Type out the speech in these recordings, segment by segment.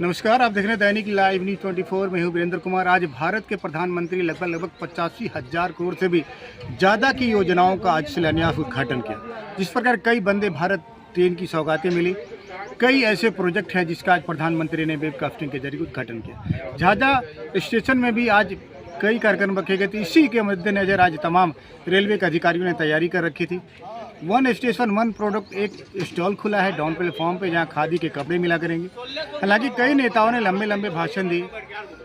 नमस्कार, आप देख रहे हैं दैनिक लाइव न्यूज़ 24। मैं हूं वीरेंद्र कुमार। आज भारत के प्रधानमंत्री लगभग 85,000 करोड़ से भी ज़्यादा की योजनाओं का आज शिलान्यास उद्घाटन किया। जिस प्रकार कई वंदे भारत ट्रेन की सौगातें मिली, कई ऐसे प्रोजेक्ट हैं जिसका आज प्रधानमंत्री ने वेबकास्टिंग के जरिए उद्घाटन किया। झाझा स्टेशन में भी आज कई कार्यक्रम रखे गए थे। इसी के मद्देनजर आज तमाम रेलवे के अधिकारियों ने तैयारी कर रखी थी। वन स्टेशन वन प्रोडक्ट एक स्टॉल खुला है डाउन प्लेटफॉर्म पे, जहां खादी के कपड़े मिला करेंगे। हालांकि कई नेताओं ने लंबे लंबे भाषण दिए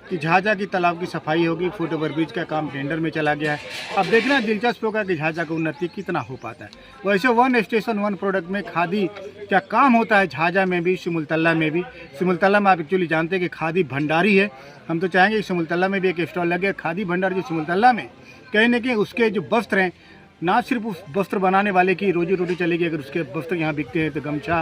कि झाझा की तालाब की सफाई होगी, फुट ओवर ब्रिज का काम टेंडर में चला गया है। अब देखना दिलचस्प होगा कि झाझा का उन्नति कितना हो पाता है। वैसे वन स्टेशन वन प्रोडक्ट में खादी क्या काम होता है झाझा में भी, सिमुलतला में भी। सिमुलतला में आप एक्चुअली जानते हैं कि खादी भंडारी है। हम तो चाहेंगे कि सिमुलतला में भी एक स्टॉल लगे। खादी भंडार जो सिमुलतला में कहीं ना कहीं उसके जो वस्त्र हैं, ना सिर्फ उस वस्त्र बनाने वाले की रोजी रोटी चलेगी, अगर उसके वस्त्र यहाँ बिकते हैं तो गमछा,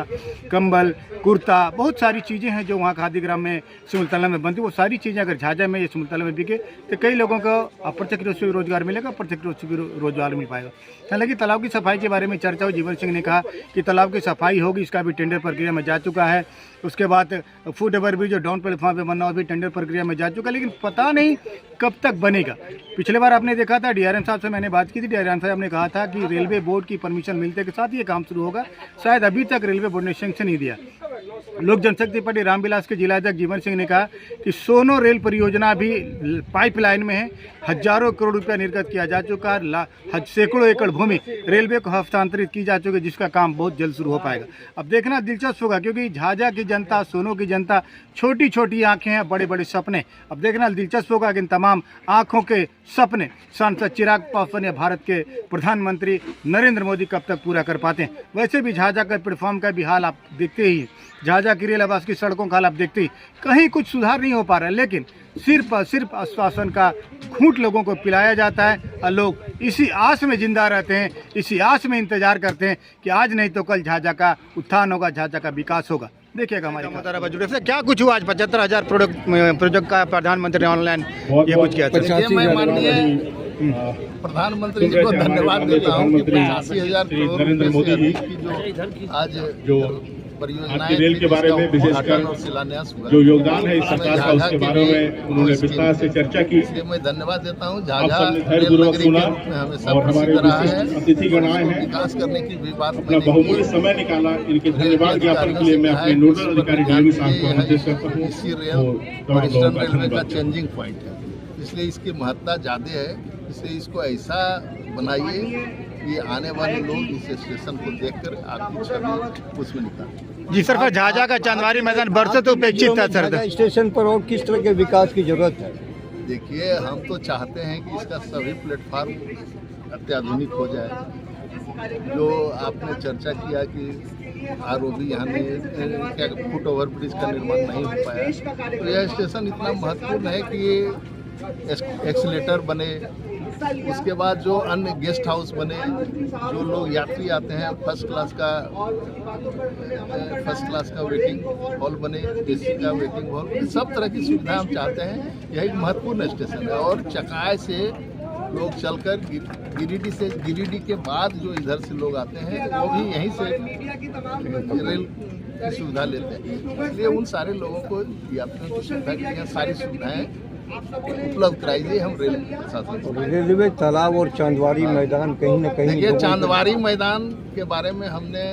कंबल, कुर्ता, बहुत सारी चीज़ें हैं जो वहाँ खादीग्राम में सिमुलतला में बनती है। वो सारी चीज़ें अगर झाझा में या सिमुलतला में बिके तो कई लोगों को अप्रत्यक्ष रूप से भी रोजगार मिलेगा, प्रत्यक्ष रूप से भी रोजगार मिल पाएगा। हालांकि तालाब की सफाई के बारे में चर्चा हुई। जीवन सिंह ने कहा कि तालाब की सफाई होगी, इसका भी टेंडर प्रक्रिया में जा चुका है। उसके बाद फुट ओवर ब्रिज जो डाउन प्लेटफॉर्म पे बनना, वो भी टेंडर प्रक्रिया में जा चुका है, लेकिन पता नहीं कब तक बनेगा। पिछले बार आपने देखा था, डीआरएम साहब से मैंने बात की थी। डीआरएम साहब ने कहा था कि रेलवे बोर्ड की परमिशन मिलते के साथ ये काम शुरू होगा। शायद अभी तक रेलवे बोर्ड ने सैंक्शन नहीं दिया। लोक जनशक्ति पार्टी रामविलास के जिलाध्यक्ष जीवन सिंह ने कहा कि सोनो रेल परियोजना भी पाइपलाइन में है। हजारों करोड़ रुपया निर्गत किया जा चुका है। सैकड़ों एकड़ भूमि रेलवे को हस्तांतरित की जा चुकी है, जिसका काम बहुत जल्द शुरू हो पाएगा। अब देखना दिलचस्प होगा, क्योंकि झाझा की जनता, सोनो की जनता, छोटी छोटी आंखें हैं, बड़े बड़े सपने। अब देखना दिलचस्प होगा कि इन तमाम आंखों के सपने सांसद चिराग पासवान या भारत के प्रधानमंत्री नरेंद्र मोदी कब तक पूरा कर पाते हैं। वैसे भी झाझा का प्लेटफॉर्म का भी हाल आप देखते ही, झाझा की रेल आवास की सड़कों का हाल आप देखते ही, कहीं कुछ सुधार नहीं हो पा रहा है। लेकिन सिर्फ आश्वासन का घूंट लोगों को पिलाया जाता है और लोग इसी आस में जिंदा रहते हैं, इसी आस में इंतजार करते हैं कि आज नहीं तो कल झाझा का उत्थान होगा, झाझा का विकास होगा। देखिएगा हमारे से क्या कुछ हुआ आज 75,000 प्रोजेक्ट का प्रधानमंत्री ने ऑनलाइन ये कुछ किया। मैं माननीय प्रधानमंत्री जी को धन्यवाद देता हूँ कि 85,000 करोड़ नरेंद्र मोदी जी की जो आज जो परियोजनाएं रेल के बारे में विशेषकर जो योगदान है इस सरकार का, उसके बारे में उन्होंने विस्तार से चर्चा की। इसलिए मैं धन्यवाद देता हूँ। आप झाझा सबने धैर्यपूर्वक सुना और हमारे अतिथिगण आए हैं, विकास करने की भी बात अपना बहुमूल्य समय निकाला। इनके धन्यवाद ज्ञापन के लिए मैं अपने नोडल अधिकारी डीएवी साहब को निर्देश करता हूँ। इसी रेल रेलवे का चेंजिंग पॉइंट है, इसलिए इसकी महत्ता ज़्यादा है। इसलिए इसको ऐसा बनाइए कि आने वाले लोग इस स्टेशन को देखकर आपकी छवि उसमें निकालें। जी सर, झाझा का चांदवारी मैदान बरसों तो उपेक्षित था सर। स्टेशन पर और किस तरह के विकास की जरूरत है? देखिए, हम तो चाहते हैं कि इसका सभी प्लेटफार्म अत्याधुनिक हो जाए। जो आपने चर्चा किया कि आरओबी यहाँ में क्या फुट ओवर ब्रिज का निर्माण नहीं हो पाया, तो यह स्टेशन इतना महत्वपूर्ण है कि ये एक्सीलेटर बने, उसके बाद जो अन्य गेस्ट हाउस बने, जो लोग यात्री आते हैं फर्स्ट क्लास का वेटिंग हॉल बने, एसी का वेटिंग हॉल, सब तरह की सुविधा हम चाहते हैं। यह एक महत्वपूर्ण स्टेशन है। और चकाय से लोग चलकर गिरिडीह के बाद जो इधर से लोग आते हैं वो भी यहीं से रेल की सुविधा लेते हैं। इसलिए उन सारे लोगों को यात्रियों की सुविधा के लिए सारी सुविधाएं उपलब्ध कराई गई। हम रेल प्रशासन रेलवे तालाब और चांदवारी मैदान कहीं न कहीं, देखिए, चांदवारी मैदान के बारे में हमने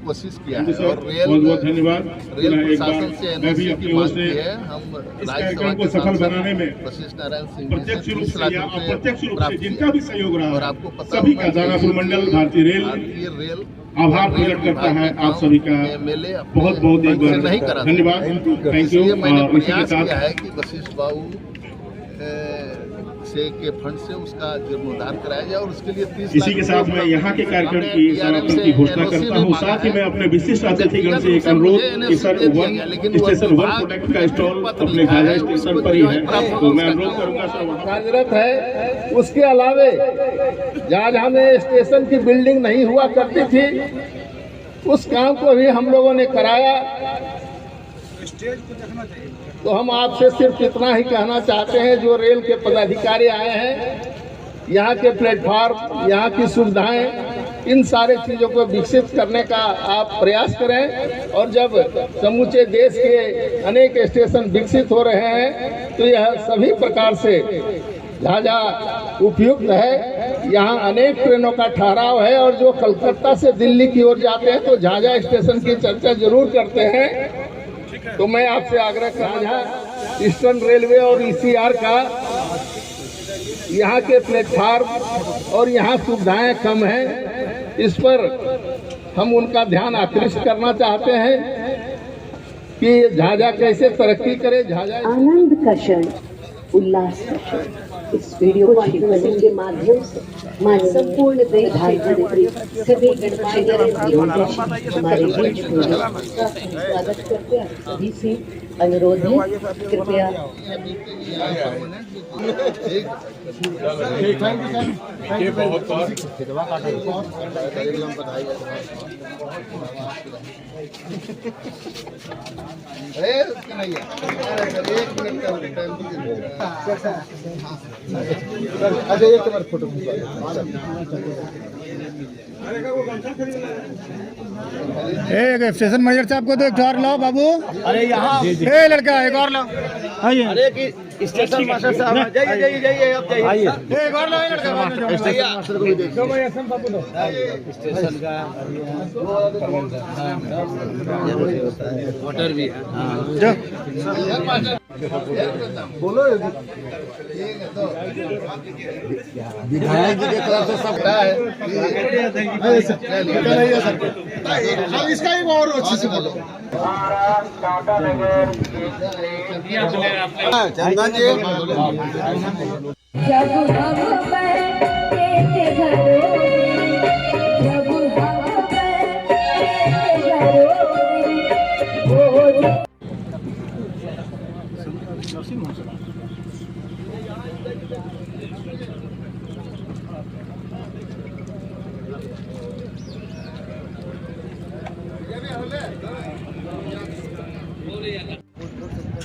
कोशिश किया है और बहुत धन्यवाद। रेल प्रशासन से एनओसी की मांग की है। हम राज्यसभा के सफल बनाने में वशिष्ठ नारायण सिंह प्रत्यक्ष रूप 30 से लाख या रुपए अप्रत्यक्ष रूप प्राप्त से जिनका किया। भी सहयोग रहा और है, आपको पता सभी का दानापुर मंडल भारतीय रेल आभार प्रकट करता है। आप सभी का बहुत बहुत एक बार नहीं करा धन्यवाद, थैंक यू। मैंने इसी के प्रयास साथ किया है कि वशिष्ठ बाबू से के फंड से उसका जीर्णोद्धार कराया जाए और उसके लिए 30 इसी के साथ मैं यहाँ के कार्यक्रम की समापन की घोषणा करता हूँ। साथ ही मैं अपने विशिष्ट अतिथिगण से एक अनुरोध कि सर स्टेशन वन प्रोडक्ट का स्टॉल अपने झाझा स्टेशन पर ही है, तो मैं अनुरोध करूँगा सर कार्यरत है। उसके अलावे झाझा में स्टेशन की बिल्डिंग नहीं हुआ करती थी, उस काम को भी हम लोगों ने कराया। तो हम आपसे सिर्फ इतना ही कहना चाहते हैं, जो रेल के पदाधिकारी आए हैं, यहाँ के प्लेटफार्म, यहाँ की सुविधाएं इन सारे चीज़ों को विकसित करने का आप प्रयास करें। और जब समूचे देश के अनेक स्टेशन विकसित हो रहे हैं तो यह सभी प्रकार से झाझा उपयुक्त है। यहाँ अनेक ट्रेनों का ठहराव है और जो कलकत्ता से दिल्ली की ओर जाते हैं तो झाझा स्टेशन की चर्चा जरूर करते हैं। तो मैं आपसे आग्रह झाझा ईस्टर्न रेलवे और ईसीआर का यहाँ के प्लेटफार्म और यहाँ सुविधाएं कम हैं, इस पर हम उनका ध्यान आकृष्ट करना चाहते हैं कि झाझा कैसे तरक्की करे। झाझा आनंद का क्षण, उल्लास का क्षण इस वीडियो कॉन्फ्रेंसिंग के माध्यम से संपूर्ण देश सभी हमारे बीच स्वागत करते हैं। सभी से अनुरोध है, कृपया अच्छा एक बार फोटो स्टेशन मैनेजर साहब को तो एक और लाओ बाबू। अरे यहाँ लड़का एक और लाओ। आइए। अरे कि स्टेशन मास्टर साहब जाइए जाइए जाइए आप जाइए। आइए एक और लाओ लड़का। स्टेशन मास्टर को भी देखो। स्टेशन का वाटर भी है। बोलो विधायक जी की तरफ से सब है। इसका ही और अच्छे से बोलो। चंदन जी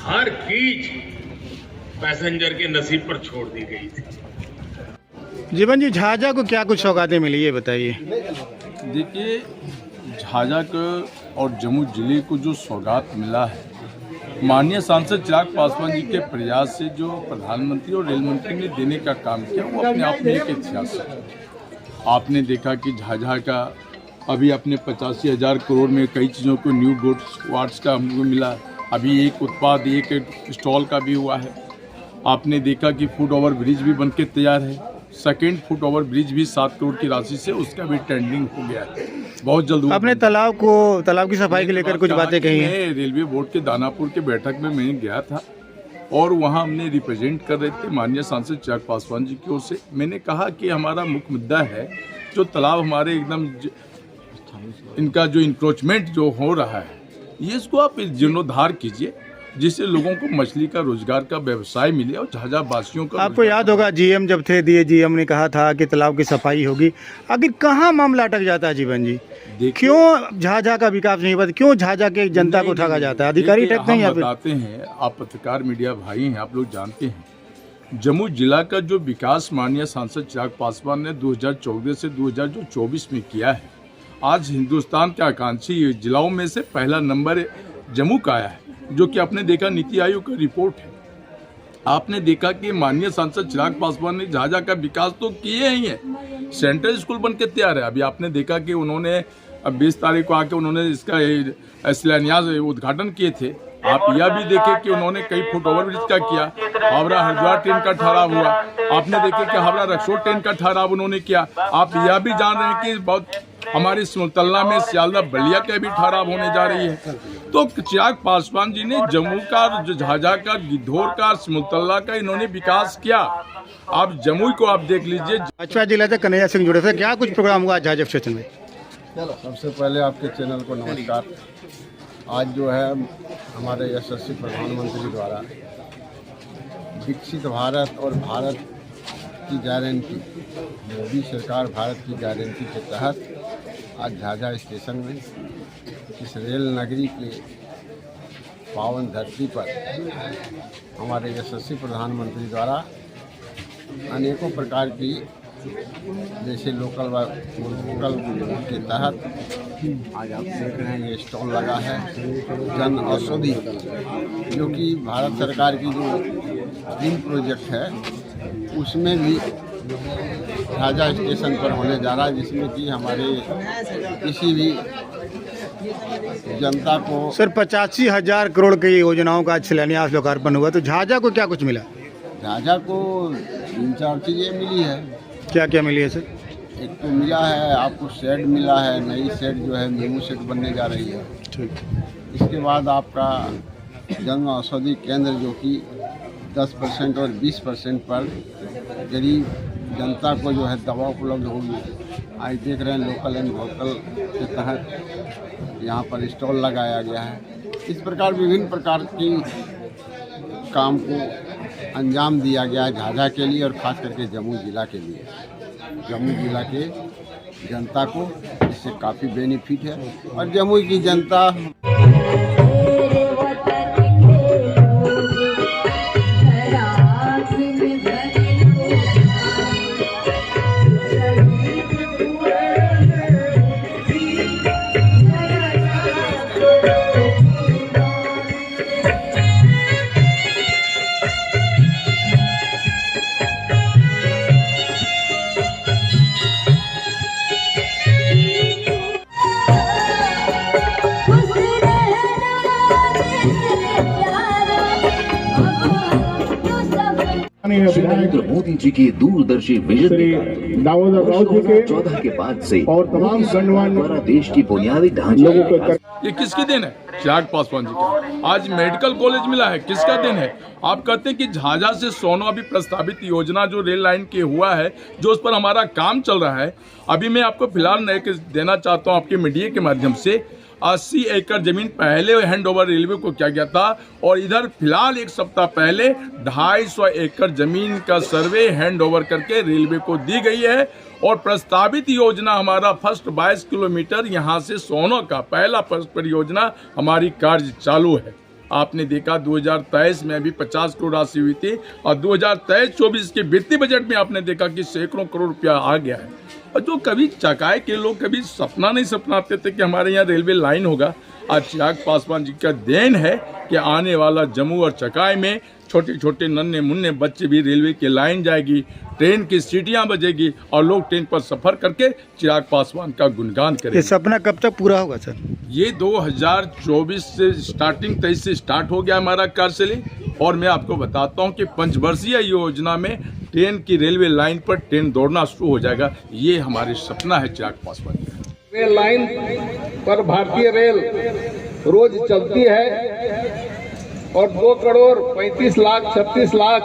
हर चीज पैसेंजर के नसीब पर छोड़ दी गई थी। जीवन जी, झाझा को क्या कुछ सौगातें मिली ये बताइए। देखिए, झाझा को और जम्मू जिले को जो सौगात मिला है, माननीय सांसद चिराग पासवान जी के प्रयास से जो प्रधानमंत्री और रेल मंत्री ने देने का काम किया, वो अपने आप में एक इतिहास है। आपने देखा कि झाझा का अभी अपने 85,000 करोड़ में कई चीज़ों को न्यू गुड्स वार्ड्स का हमको मिला। अभी एक उत्पाद एक स्टॉल का भी हुआ है। आपने देखा कि फुट ओवर ब्रिज भी बनके तैयार है। सेकेंड फुट ओवर ब्रिज भी 7 करोड़ की राशि से उसका भी टेंडरिंग हो गया है, बहुत जल्द। आपने तालाब की सफाई के लेकर कुछ बातें कही हैं। रेलवे बोर्ड के दानापुर के बैठक में मैं गया था और वहाँ हमने रिप्रेजेंट कर रहे थे माननीय सांसद चिराग पासवान जी की ओर से। मैंने कहा कि हमारा मुख्य मुद्दा है जो तालाब हमारे एकदम इनका जो इंक्रोचमेंट जो हो रहा है, ये इसको आप जीर्णोद्धार कीजिए, जिससे लोगों को मछली का रोजगार का व्यवसाय मिले और झाझा वासियों का। आपको याद होगा जीएम जब थे जीएम ने कहा था कि तालाब की सफाई होगी। आखिर कहाँ मामला अटक जाता है जीवन जी? क्यों झाझा का विकास नहीं होता? क्यों झाझा के जनता को ठगा जाता है? अधिकारी ठगते हैं? बताते हैं, आप पत्रकार मीडिया भाई हैं, आप लोग जानते हैं जम्मू जिला का जो विकास माननीय सांसद चिराग पासवान ने 2014 से 2024 में किया है, आज हिंदुस्तान के आकांक्षी जिलाओं में से पहला नंबर जम्मू का आया है, जो कि आपने देखा नीति आयोग का रिपोर्ट है। आपने देखा कि माननीय सांसद चिराग पासवान ने झाझा का विकास तो किए ही है, सेंट्रल स्कूल बन के तैयार है। अभी आपने देखा कि उन्होंने 20 तारीख को आके उन्होंने इसका शिलान्यास उद्घाटन किए थे। आप यह भी देखे कि उन्होंने कई फुट ओवर ब्रिज का किया, हावड़ा हरिद्वार ट्रेन का ठहराव हुआ। आपने देखे कि हावड़ा रक्सौल ट्रेन का ठहराव उन्होंने किया। आप यह भी जान रहे हैं कि बहुत हमारी सिमुलतला में सियालदा बलिया के भी ठहराव होने जा रही है। तो चिराग पासवान जी ने जम्मू का, झाझा का, गिद्धौर का, सिमुलतला का इन्होंने विकास किया। आप जम्मू को आप देख लीजिए। भाजपा जिला से कन्हैया सिंह जुड़े थे, क्या कुछ प्रोग्राम हुआ झाझा स्टेशन में? सबसे पहले आपके चैनल को नमस्कार। आज जो है हमारे यशस्वी प्रधानमंत्री द्वारा विकसित भारत और भारत की गारंटी, मोदी सरकार भारत की गारंटी के तहत आज झाझा स्टेशन में इस रेल नगरी के पावन धरती पर हमारे यशस्वी प्रधानमंत्री द्वारा अनेकों प्रकार की जैसे लोकल के तहत आज आप देख रहे हैं ये स्टॉल लगा है जन औषधि, जो कि भारत सरकार की जो ड्रीम प्रोजेक्ट है उसमें भी झाझा स्टेशन पर होने जा रहा है, जिसमें कि हमारे किसी भी जनता को सर 85,000 करोड़ की योजनाओं का आज शिलान्यास लोकार्पण हुआ, तो झाझा को क्या कुछ मिला? झाझा को 3-4 चीज़ें मिली है। क्या क्या मिली है सर? एक तो मिला है आपको शेड मिला है, नई शेड जो है नींबू शेड बनने जा रही है। ठीक। इसके बाद आपका जन औषधि केंद्र जो कि 10% और 20% पर गरीब जनता को जो है दवा उपलब्ध होगी। आज देख रहे हैं लोकल एंड वोकल के तहत यहाँ पर स्टॉल लगाया गया है। इस प्रकार विभिन्न प्रकार की काम को अंजाम दिया गया है झाझा के लिए और ख़ास करके जम्मू जिला के लिए। जम्मू जिला के जनता को इससे काफ़ी बेनिफिट है और जम्मू की जनता नरेंद्र मोदी जी की दूरदर्शी विजन दामोदर राव जी के 2014 के बाद से और तमाम गणमान्य द्वारा देश की बुनियादी ढांचे ये किसकी देन है? चिराग पासवान जी का। आज मेडिकल कॉलेज मिला है, किसका देन है? आप कहते हैं कि झाझा से सोनो अभी प्रस्तावित योजना जो रेल लाइन के हुआ है, जो उस पर हमारा काम चल रहा है, अभी मैं आपको फिलहाल देना चाहता हूँ आपके मीडिया के माध्यम से। 80 एकड़ जमीन पहले हैंड ओवर रेलवे को किया गया था और इधर फिलहाल एक सप्ताह पहले 250 एकड़ जमीन का सर्वे हैंड ओवर करके रेलवे को दी गई है। और प्रस्तावित योजना हमारा फर्स्ट 22 किलोमीटर यहाँ से सोनो का पहला परियोजना हमारी कार्य चालू है। आपने देखा 2023 में अभी 50 करोड़ राशि हुई थी और 2023-24 के वित्तीय बजट में आपने देखा कि सैकड़ों करोड़ रुपया आ गया है। और जो कभी चकाए के लोग कभी सपना नहीं सपनाते थे कि हमारे यहाँ रेलवे लाइन होगा, आज चिराग पासवान जी का देन है कि आने वाला जम्मू और चकाए में छोटे छोटे नन्हे मुन्ने बच्चे भी रेलवे की लाइन जाएगी, ट्रेन की सीटियाँ बजेगी और लोग ट्रेन पर सफ़र करके चिराग पासवान का गुणगान करेंगे। ये सपना कब तक पूरा होगा सर? ये 2024 से स्टार्टिंग 23 से स्टार्ट हो गया हमारा कार्यशैली और मैं आपको बताता हूँ कि पंचवर्षीय योजना में ट्रेन की रेलवे लाइन पर ट्रेन दौड़ना शुरू हो जाएगा। ये हमारे सपना है चिराग पासवान जी। रेल लाइन पर भारतीय रेल रोज चलती है और 2 करोड़ 35 लाख 36 लाख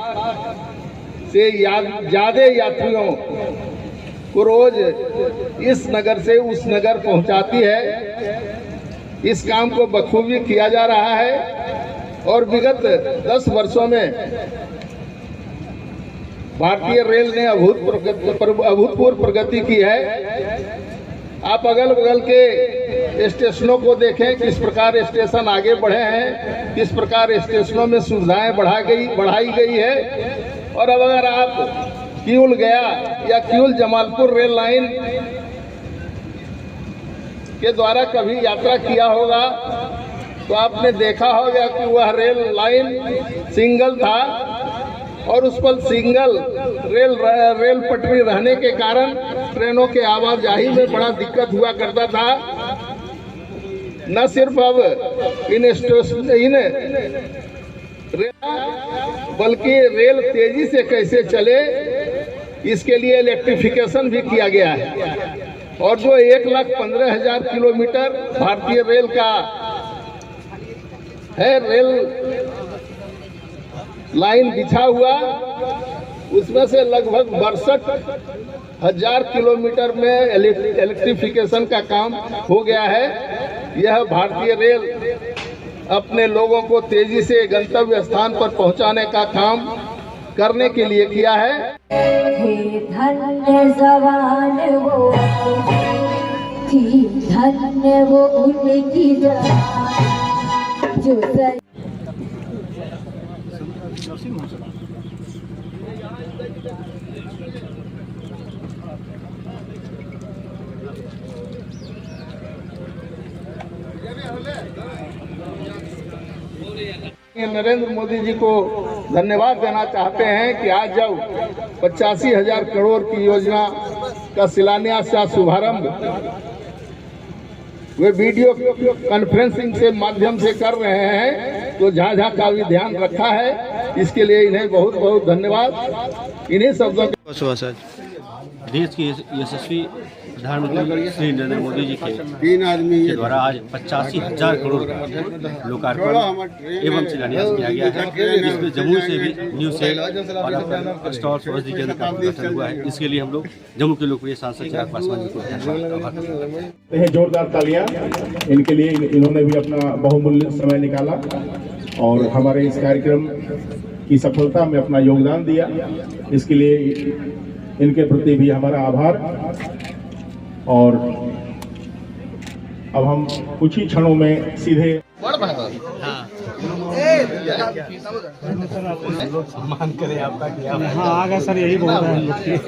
से ज्यादा यात्रियों को रोज इस नगर से उस नगर पहुंचाती है। इस काम को बखूबी किया जा रहा है और विगत 10 वर्षों में भारतीय रेल ने अभूतपूर्व प्रगति की है। आप अगल बगल के स्टेशनों को देखें, किस प्रकार स्टेशन आगे बढ़े हैं, किस प्रकार स्टेशनों में सुविधाएं बढ़ाई गई है। और अब अगर आप किऊल गया या किऊल जमालपुर रेल लाइन के द्वारा कभी यात्रा किया होगा तो आपने देखा होगा कि वह रेल लाइन सिंगल था और उस पर सिंगल रेल पटरी रहने के कारण ट्रेनों के आवाजाही में बड़ा दिक्कत हुआ करता था। न सिर्फ अब इन बल्कि रेल तेजी से कैसे चले इसके लिए इलेक्ट्रिफिकेशन भी किया गया है। और जो 1,15,000 किलोमीटर भारतीय रेल का है रेल लाइन बिछा हुआ, उसमें से लगभग 62,000 किलोमीटर में इलेक्ट्रिफिकेशन का काम हो गया है। यह भारतीय रेल अपने लोगों को तेजी से गंतव्य स्थान पर पहुंचाने का काम करने के लिए किया है। धन्य जवान वो थी, धन्य वो उनकी जो नरेंद्र मोदी जी को धन्यवाद देना चाहते हैं कि आज जब 85,000 करोड़ की योजना का शिलान्यास या शुभारंभ वे वीडियो कॉन्फ्रेंसिंग से माध्यम से कर रहे हैं, तो झाझा का भी ध्यान रखा है। इसके लिए इन्हें बहुत बहुत धन्यवाद। इन्हीं शब्दों के देश के यशस्वी प्रधानमंत्री श्री नरेंद्र मोदी जी के द्वारा आज 85,000 करोड़ लोकार्पण एवं शिलान्यास किया गया है, जिसमें जम्मू से भी न्यू सेल और स्टॉल औषधि केंद्र का गठन हुआ है। इसके लिए हम लोग जम्मू के लोकप्रिय सांसद चिराग पासवान जी को धन्यवाद करते हैं। जोरदार तालियां इनके लिए, इन्होंने भी अपना बहुमूल्य समय निकाला और हमारे इस कार्यक्रम की सफलता में अपना योगदान दिया। इसके लिए इनके प्रति भी हमारा आभार। और अब हम कुछ ही क्षणों में सीधे सम्मान करें आपका। हाँ, आगे सर यही बोल रहे हैं।